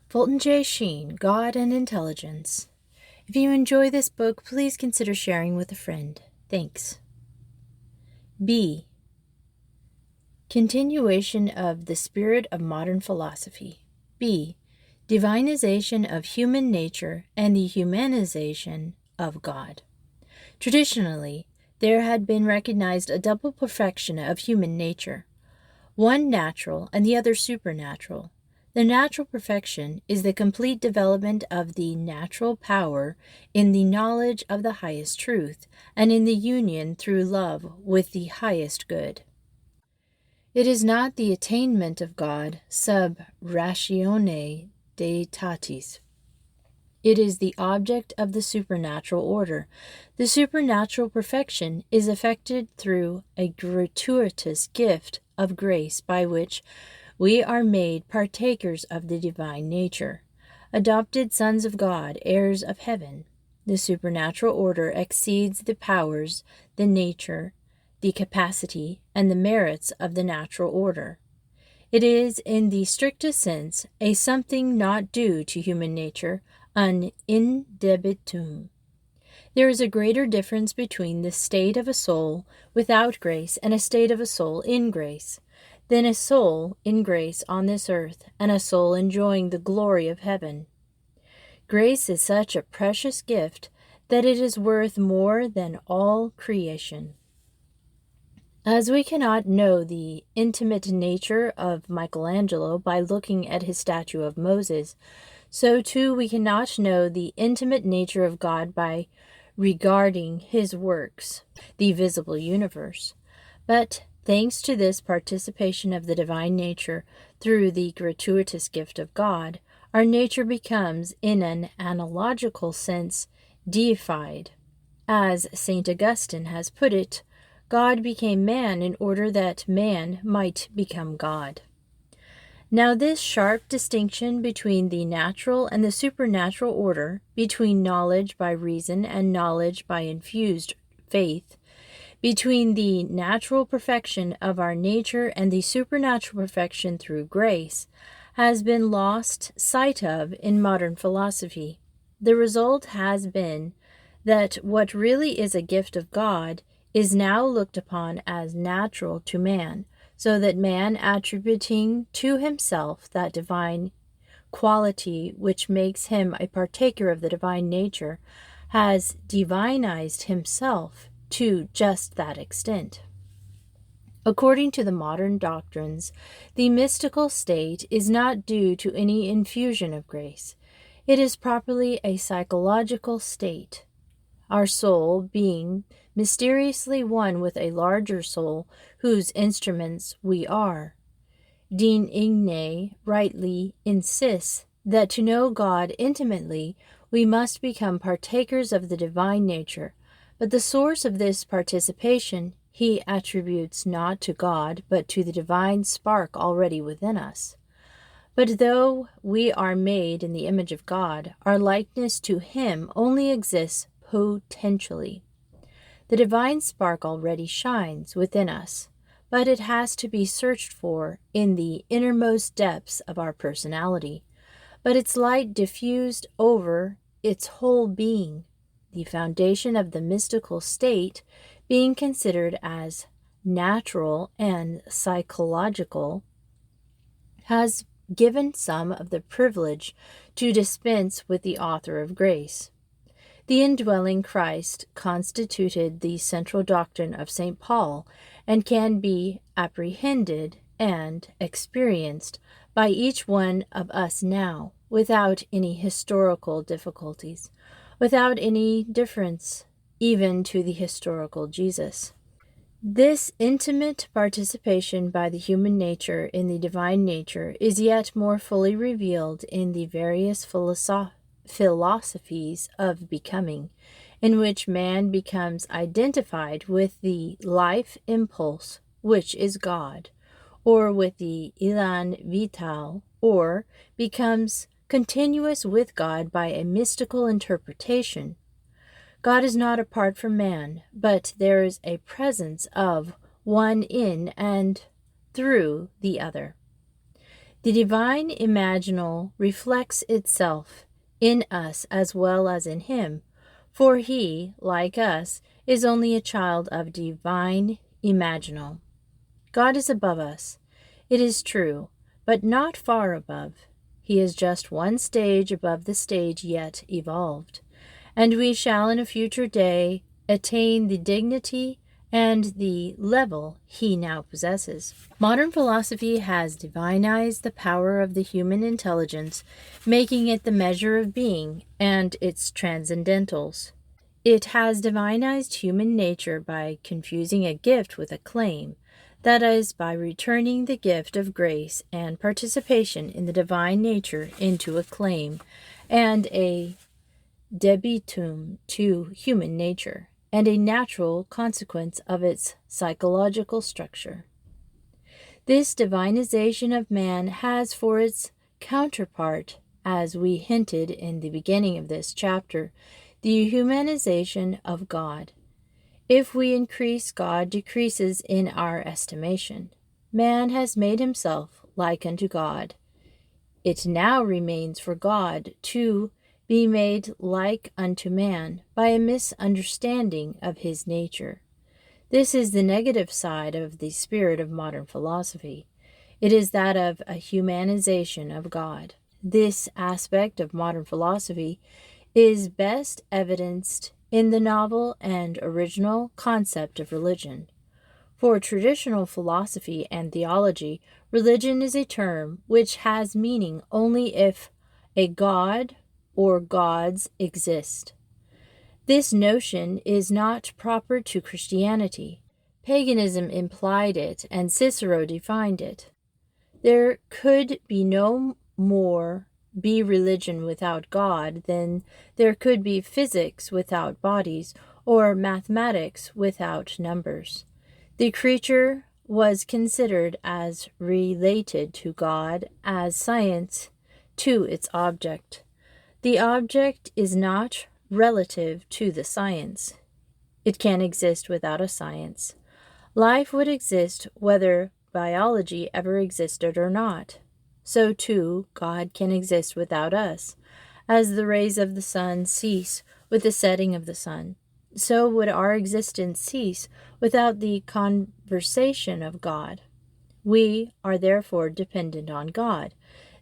Fulton J. Sheen, God and Intelligence. If you enjoy this book, please consider sharing with a friend. Thanks. B. Continuation of the spirit of modern philosophy. B. Divinization of human nature and the humanization of God. Traditionally, there had been recognized a double perfection of human nature, one natural and the other supernatural. The natural perfection is the complete development of the natural power in the knowledge of the highest truth and in the union through love with the highest good. It is not the attainment of God sub ratione deitatis. It is the object of the supernatural order. The supernatural perfection is effected through a gratuitous gift of grace by which we are made partakers of the divine nature, adopted sons of God, heirs of heaven. The supernatural order exceeds the powers, the nature, the capacity, and the merits of the natural order. It is, in the strictest sense, a something not due to human nature, an indebitum. There is a greater difference between the state of a soul without grace and a state of a soul in grace than a soul in grace on this earth and a soul enjoying the glory of heaven. Grace is such a precious gift that it is worth more than all creation. As we cannot know the intimate nature of Michelangelo by looking at his statue of Moses, so too we cannot know the intimate nature of God by regarding his works, the visible universe. But thanks to this participation of the divine nature through the gratuitous gift of God, our nature becomes, in an analogical sense, deified. As St. Augustine has put it, God became man in order that man might become God. Now this sharp distinction between the natural and the supernatural order, between knowledge by reason and knowledge by infused faith, between the natural perfection of our nature and the supernatural perfection through grace, has been lost sight of in modern philosophy. The result has been that what really is a gift of God is now looked upon as natural to man, so that man, attributing to himself that divine quality which makes him a partaker of the divine nature, has divinized himself to just that extent. According to the modern doctrines, the mystical state is not due to any infusion of grace. It is properly a psychological state, our soul being mysteriously one with a larger soul whose instruments we are. Dean Igne rightly insists that to know God intimately we must become partakers of the divine nature, but the source of this participation he attributes not to God, but to the divine spark already within us. But though we are made in the image of God, our likeness to him only exists potentially. The divine spark already shines within us, but it has to be searched for in the innermost depths of our personality, but its light diffused over its whole being, the foundation of the mystical state being considered as natural and psychological, has given some of the privilege to dispense with the author of grace. The indwelling Christ constituted the central doctrine of St. Paul and can be apprehended and experienced by each one of us now without any historical difficulties, without any difference even to the historical Jesus. This intimate participation by the human nature in the divine nature is yet more fully revealed in the various philosophies of becoming, in which man becomes identified with the life impulse, which is God, or with the elan vital, or becomes continuous with God by a mystical interpretation. God is not apart from man, but there is a presence of one in and through the other. The divine imaginal reflects itself in us as well as in him, for he, like us, is only a child of divine imaginal. God is above us, it is true, but not far above. He is just one stage above the stage yet evolved, and we shall in a future day attain the dignity and the level he now possesses. Modern philosophy has divinized the power of the human intelligence, making it the measure of being and its transcendentals. It has divinized human nature by confusing a gift with a claim, that is, by returning the gift of grace and participation in the divine nature into a claim and a debitum to human nature, and a natural consequence of its psychological structure. This divinization of man has for its counterpart, as we hinted in the beginning of this chapter, the humanization of God. If we increase, God decreases in our estimation. Man has made himself like unto God. It now remains for God to be made like unto man by a misunderstanding of his nature. This is the negative side of the spirit of modern philosophy. It is that of a humanization of God. This aspect of modern philosophy is best evidenced in the novel and original concept of religion. For traditional philosophy and theology, religion is a term which has meaning only if a god or gods exist. This notion is not proper to Christianity. Paganism implied it, and Cicero defined it. There could be no more be religion without God than there could be physics without bodies or mathematics without numbers. The creature was considered as related to God as science to its object. The object is not relative to the science. It can exist without a science. Life would exist whether biology ever existed or not. So too, God can exist without us. As the rays of the sun cease with the setting of the sun, so would our existence cease without the conversation of God. We are therefore dependent on God.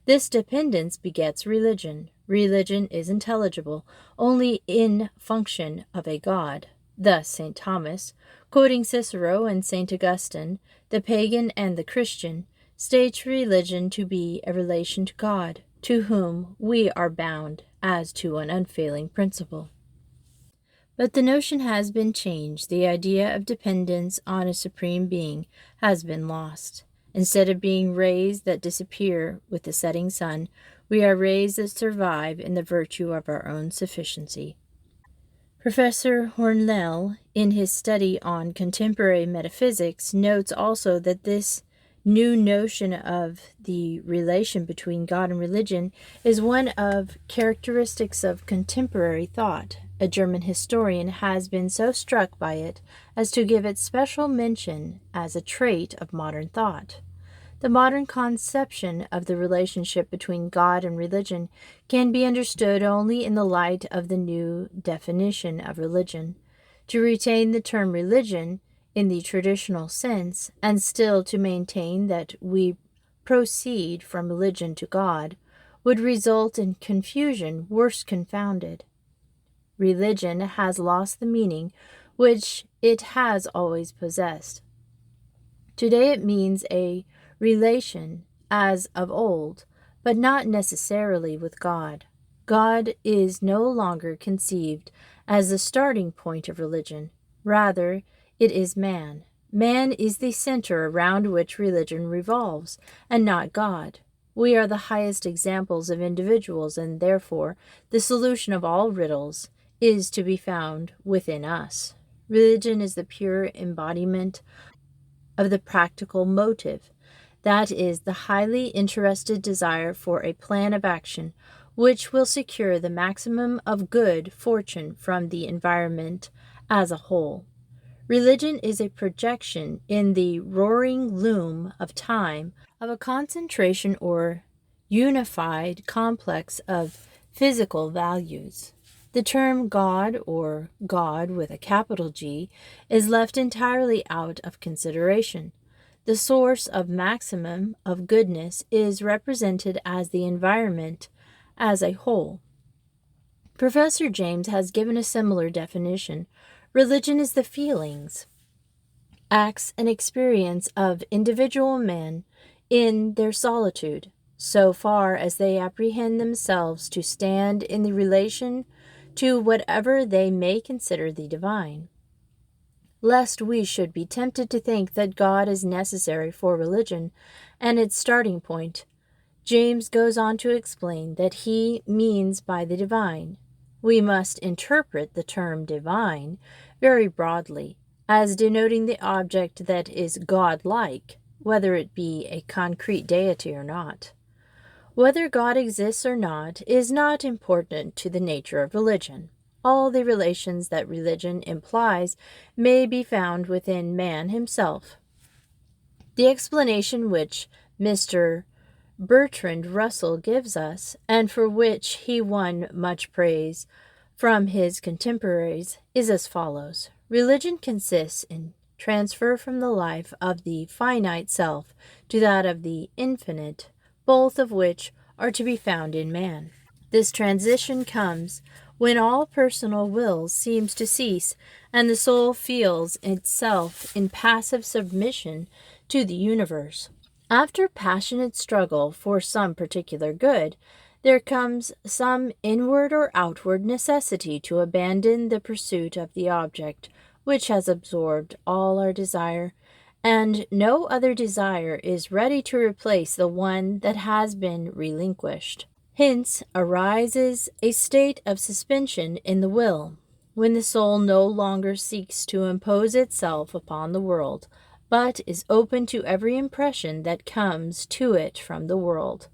This dependence begets religion. Religion is intelligible only in function of a God. Thus St. Thomas, quoting Cicero and St. Augustine, the pagan and the Christian, states religion to be a relation to God, to whom we are bound as to an unfailing principle. But the notion has been changed. The idea of dependence on a supreme being has been lost. Instead of being rays that disappear with the setting sun, we are rays that survive in the virtue of our own sufficiency. Professor Hornell, in his study on contemporary metaphysics, notes also that this new notion of the relation between God and religion is one of characteristics of contemporary thought. A German historian has been so struck by it as to give it special mention as a trait of modern thought. The modern conception of the relationship between God and religion can be understood only in the light of the new definition of religion. To retain the term religion in the traditional sense, and still to maintain that we proceed from religion to God, would result in confusion worse confounded. Religion has lost the meaning which it has always possessed. Today it means a relation as of old, but not necessarily with God. God is no longer conceived as the starting point of religion. Rather, it is man. Man is the center around which religion revolves, and not God. We are the highest examples of individuals, and therefore the solution of all riddles is to be found within us. Religion is the pure embodiment of the practical motive. That is the highly interested desire for a plan of action which will secure the maximum of good fortune from the environment as a whole. Religion is a projection in the roaring loom of time of a concentration or unified complex of physical values. The term God, or God with a capital G, is left entirely out of consideration. The source of maximum of goodness is represented as the environment as a whole. Professor James has given a similar definition. Religion is the feelings, acts, and experience of individual men in their solitude, so far as they apprehend themselves to stand in the relation to whatever they may consider the divine. Lest we should be tempted to think that God is necessary for religion and its starting point, James goes on to explain that he means by the divine. We must interpret the term divine very broadly, as denoting the object that is God-like, whether it be a concrete deity or not. Whether God exists or not is not important to the nature of religion. All the relations that religion implies may be found within man himself. The explanation which Mr. Bertrand Russell gives us, and for which he won much praise from his contemporaries, is as follows. Religion consists in transfer from the life of the finite self to that of the infinite, both of which are to be found in man. This transition comes when all personal will seems to cease, and the soul feels itself in passive submission to the universe. After passionate struggle for some particular good, there comes some inward or outward necessity to abandon the pursuit of the object which has absorbed all our desire, and no other desire is ready to replace the one that has been relinquished. Hence arises a state of suspension in the will, when the soul no longer seeks to impose itself upon the world, but is open to every impression that comes to it from the world.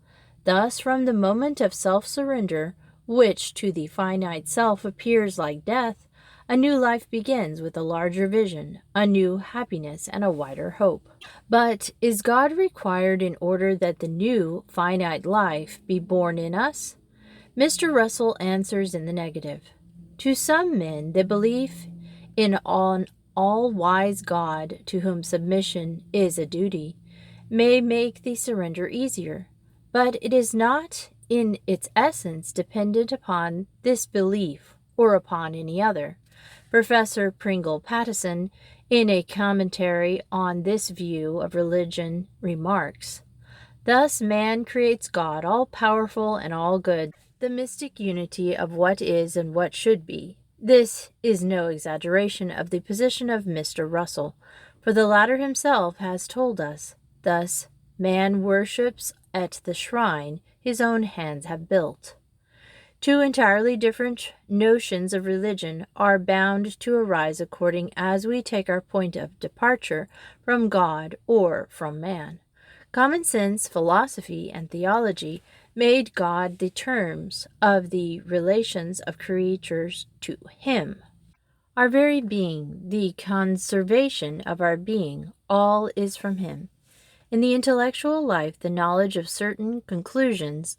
Thus, from the moment of self-surrender, which to the finite self appears like death, a new life begins with a larger vision, a new happiness, and a wider hope. But is God required in order that the new finite life be born in us? Mr. Russell answers in the negative. To some men, the belief in an all-wise God, to whom submission is a duty, may make the surrender easier, but it is not in its essence dependent upon this belief or upon any other. Professor Pringle Pattison, in a commentary on this view of religion, remarks, "Thus man creates God, all-powerful and all-good, the mystic unity of what is and what should be." This is no exaggeration of the position of Mr. Russell, for the latter himself has told us, "Thus man worships at the shrine his own hands have built." Two entirely different notions of religion are bound to arise according as we take our point of departure from God or from man. Common sense, philosophy, and theology made God the terms of the relations of creatures to him. Our very being, the conservation of our being, all is from him. In the intellectual life, the knowledge of certain conclusions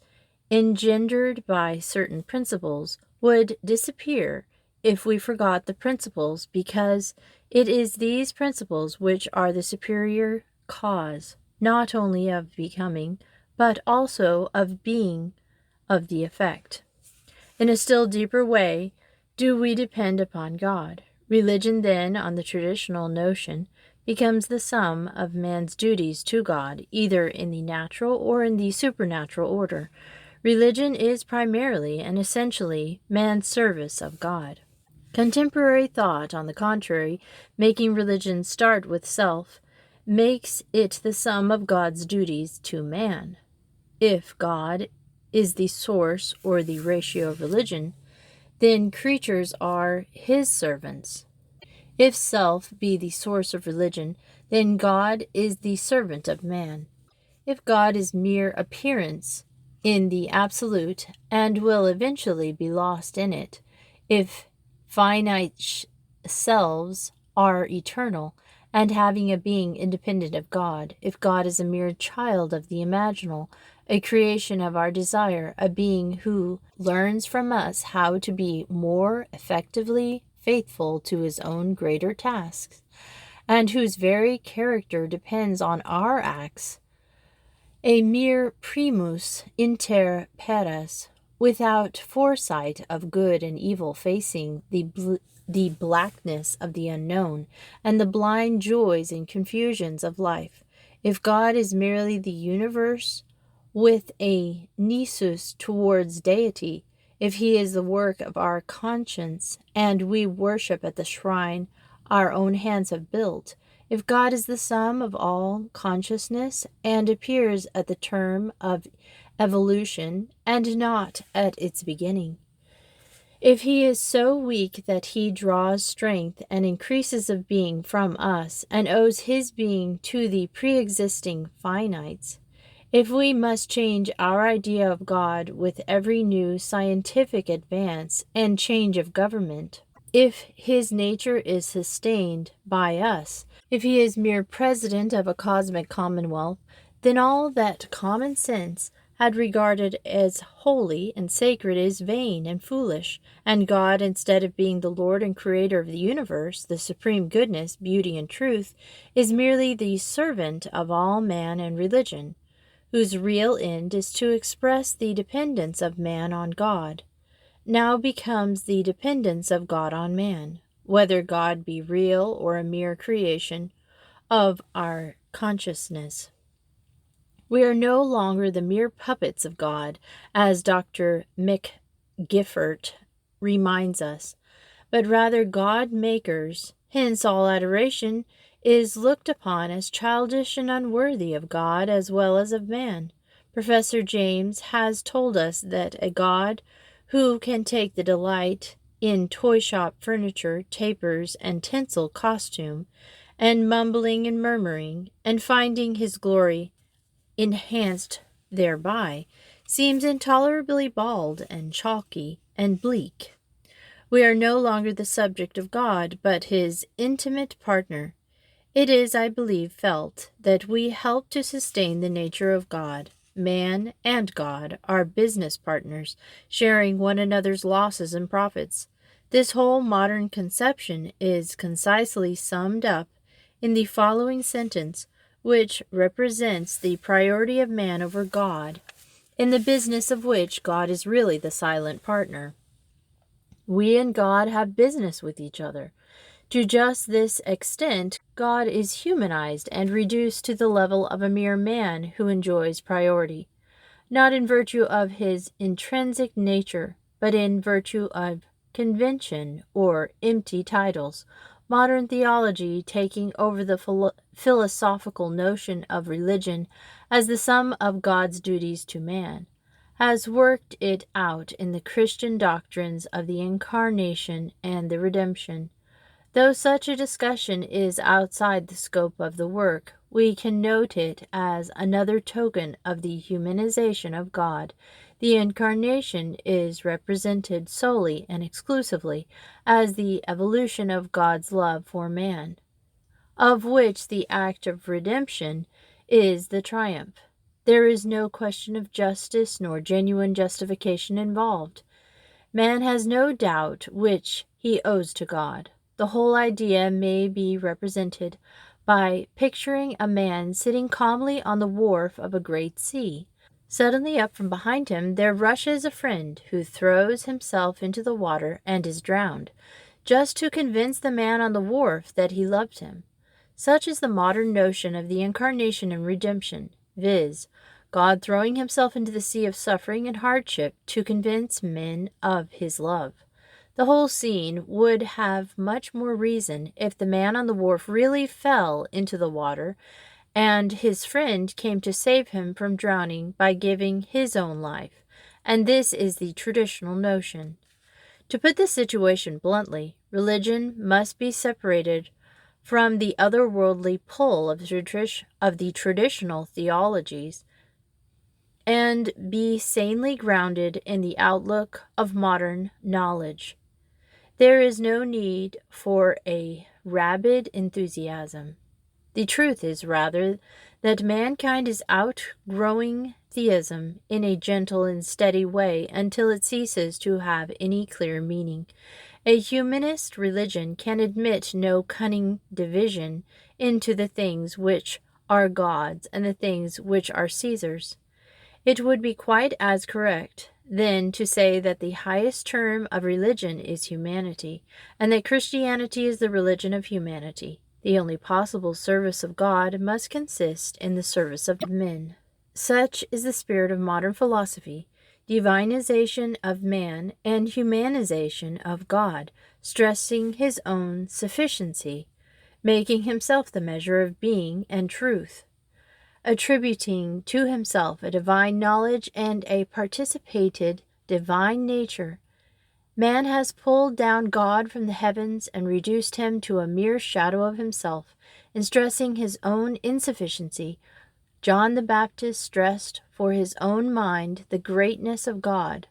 engendered by certain principles would disappear if we forgot the principles, because it is these principles which are the superior cause, not only of becoming, but also of being of the effect. In a still deeper way do we depend upon God. Religion then, on the traditional notion, becomes the sum of man's duties to God, either in the natural or in the supernatural order. Religion is primarily and essentially man's service of God. Contemporary thought, on the contrary, making religion start with self, makes it the sum of God's duties to man. If God is the source or the ratio of religion, then creatures are his servants. If self be the source of religion, then God is the servant of man. If God is mere appearance in the absolute and will eventually be lost in it, if finite selves are eternal and having a being independent of God, if God is a mere child of the imaginal, a creation of our desire, a being who learns from us how to be more effectively faithful to his own greater tasks, and whose very character depends on our acts, a mere primus inter pares, without foresight of good and evil, facing the blackness of the unknown and the blind joys and confusions of life. If God is merely the universe with a nisus towards deity, if he is the work of our conscience and we worship at the shrine our own hands have built, if God is the sum of all consciousness and appears at the term of evolution and not at its beginning, if he is so weak that he draws strength and increases of being from us and owes his being to the pre-existing finites, if we must change our idea of God with every new scientific advance and change of government, if his nature is sustained by us, if he is mere president of a cosmic commonwealth, then all that common sense had regarded as holy and sacred is vain and foolish, and God, instead of being the Lord and Creator of the universe, the supreme goodness, beauty, and truth, is merely the servant of all man and religion, whose real end is to express the dependence of man on God, now becomes the dependence of God on man, whether God be real or a mere creation of our consciousness. We are no longer the mere puppets of God, as Dr. McGiffert reminds us, but rather God makers. Hence all adoration is looked upon as childish and unworthy of God as well as of man. Professor James has told us that a God who can take the delight in toy shop furniture, tapers, and tinsel costume, and mumbling and murmuring, and finding his glory enhanced thereby, seems intolerably bald and chalky and bleak. We are no longer the subject of God, but his intimate partner. It is, I believe, felt that we help to sustain the nature of God. Man and God are business partners, sharing one another's losses and profits. This whole modern conception is concisely summed up in the following sentence, which represents the priority of man over God, in the business of which God is really the silent partner. We and God have business with each other. To just this extent, God is humanized and reduced to the level of a mere man who enjoys priority, not in virtue of his intrinsic nature, but in virtue of convention or empty titles. Modern theology, taking over the philosophical notion of religion as the sum of God's duties to man, has worked it out in the Christian doctrines of the Incarnation and the Redemption. Though such a discussion is outside the scope of the work, we can note it as another token of the humanization of God. The Incarnation is represented solely and exclusively as the evolution of God's love for man, of which the act of redemption is the triumph. There is no question of justice nor genuine justification involved. Man has no doubt which he owes to God. The whole idea may be represented by picturing a man sitting calmly on the wharf of a great sea. Suddenly up from behind him there rushes a friend who throws himself into the water and is drowned, just to convince the man on the wharf that he loved him. Such is the modern notion of the Incarnation and Redemption, viz., God throwing himself into the sea of suffering and hardship to convince men of his love. The whole scene would have much more reason if the man on the wharf really fell into the water and his friend came to save him from drowning by giving his own life. And this is the traditional notion. To put the situation bluntly, religion must be separated from the otherworldly pull of the traditional theologies and be sanely grounded in the outlook of modern knowledge. There is no need for a rabid enthusiasm. The truth is, rather, that mankind is outgrowing theism in a gentle and steady way until it ceases to have any clear meaning. A humanist religion can admit no cunning division into the things which are gods and the things which are Caesar's. It would be quite as correct, then, to say that the highest term of religion is humanity, and that Christianity is the religion of humanity. The only possible service of God must consist in the service of men. Such is the spirit of modern philosophy, divinization of man and humanization of God, stressing his own sufficiency, making himself the measure of being and truth, attributing to himself a divine knowledge and a participated divine nature. Man has pulled down God from the heavens and reduced him to a mere shadow of himself. In stressing his own insufficiency, John the Baptist stressed for his own mind the greatness of God.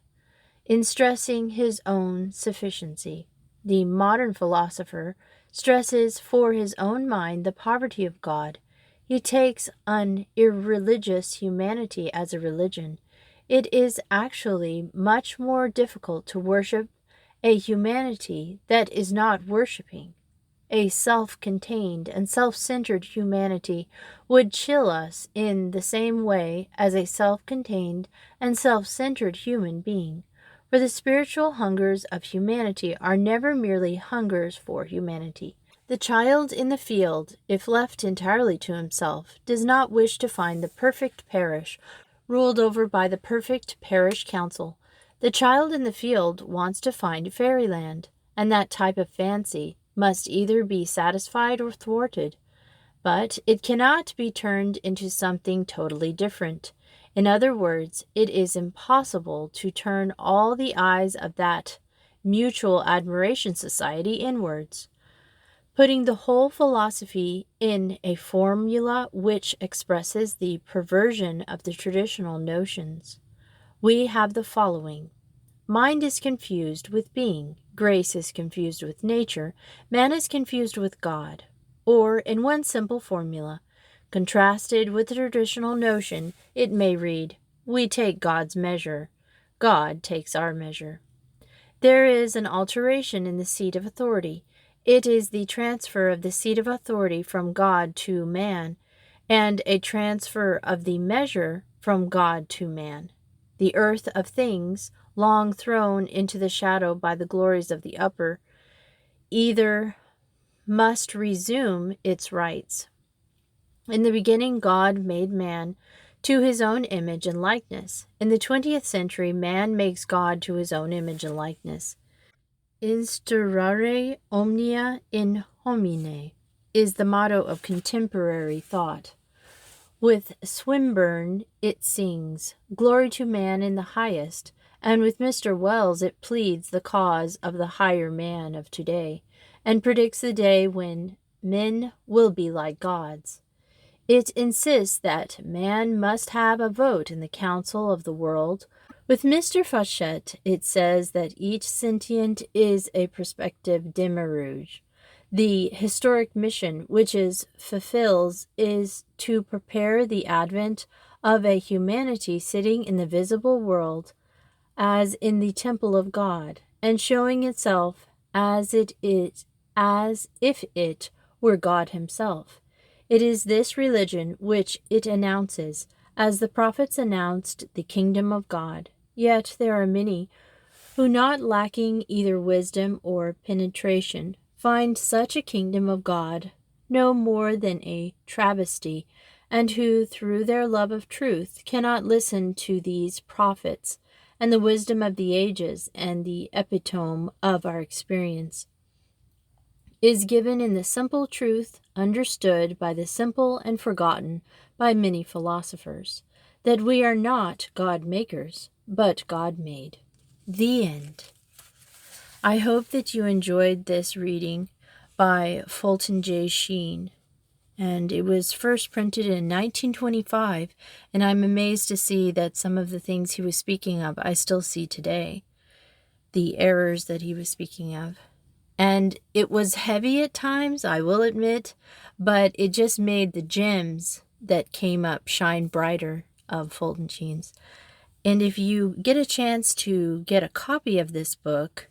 In stressing his own sufficiency, the modern philosopher stresses for his own mind the poverty of God. He takes an irreligious humanity as a religion. It is actually much more difficult to worship a humanity that is not worshiping. A self-contained and self-centered humanity would chill us in the same way as a self-contained and self-centered human being. For the spiritual hungers of humanity are never merely hungers for humanity. The child in the field, if left entirely to himself, does not wish to find the perfect parish ruled over by the perfect parish council. The child in the field wants to find fairyland, and that type of fancy must either be satisfied or thwarted. But it cannot be turned into something totally different. In other words, it is impossible to turn all the eyes of that mutual admiration society inwards, putting the whole philosophy in a formula which expresses the perversion of the traditional notions. We have the following. Mind is confused with being, grace is confused with nature, man is confused with God. Or, in one simple formula, contrasted with the traditional notion, it may read, we take God's measure, God takes our measure. There is an alteration in the seat of authority. It is the transfer of the seat of authority from God to man, and a transfer of the measure from God to man. The earth of things, long thrown into the shadow by the glories of the upper, either must resume its rights. In the beginning, God made man to his own image and likeness. In the 20th century, man makes God to his own image and likeness. Instaurare omnia in homine is the motto of contemporary thought. With Swinburne it sings, glory to man in the highest, and with Mr. Wells it pleads the cause of the higher man of today, and predicts the day when men will be like gods. It insists that man must have a vote in the council of the world. With Mr. Fauchet, it says that each sentient is a prospective demiurge. The historic mission which it fulfills is to prepare the advent of a humanity sitting in the visible world as in the temple of God, and showing itself as if it were God himself. It is this religion which it announces, as the prophets announced the kingdom of God. Yet there are many who, not lacking either wisdom or penetration, find such a kingdom of God no more than a travesty, and who, through their love of truth, cannot listen to these prophets and the wisdom of the ages and the epitome of our experience is given in the simple truth understood by the simple and forgotten by many philosophers, that we are not God-makers, but God-made. The end. I hope that you enjoyed this reading by Fulton J. Sheen, and it was first printed in 1925, and I'm amazed to see that some of the things he was speaking of I still see today, the errors that he was speaking of. And it was heavy at times, I will admit, but it just made the gems that came up shine brighter of Fulton Sheen's. And if you get a chance to get a copy of this book,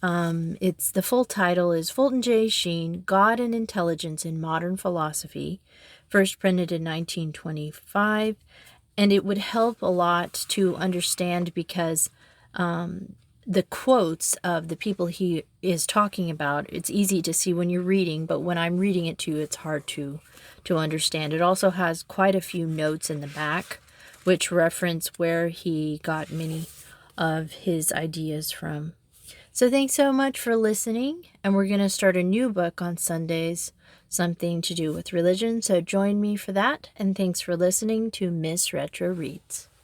it's the full title is Fulton J. Sheen, God and Intelligence in Modern Philosophy, first printed in 1925. And it would help a lot to understand because the quotes of the people he is talking about, it's easy to see when you're reading, but when I'm reading it too, it's hard to understand. It also has quite a few notes in the back, which reference where he got many of his ideas from. So thanks so much for listening, and we're going to start a new book on Sundays, something to do with religion, so join me for that, and thanks for listening to Miss Retro Reads.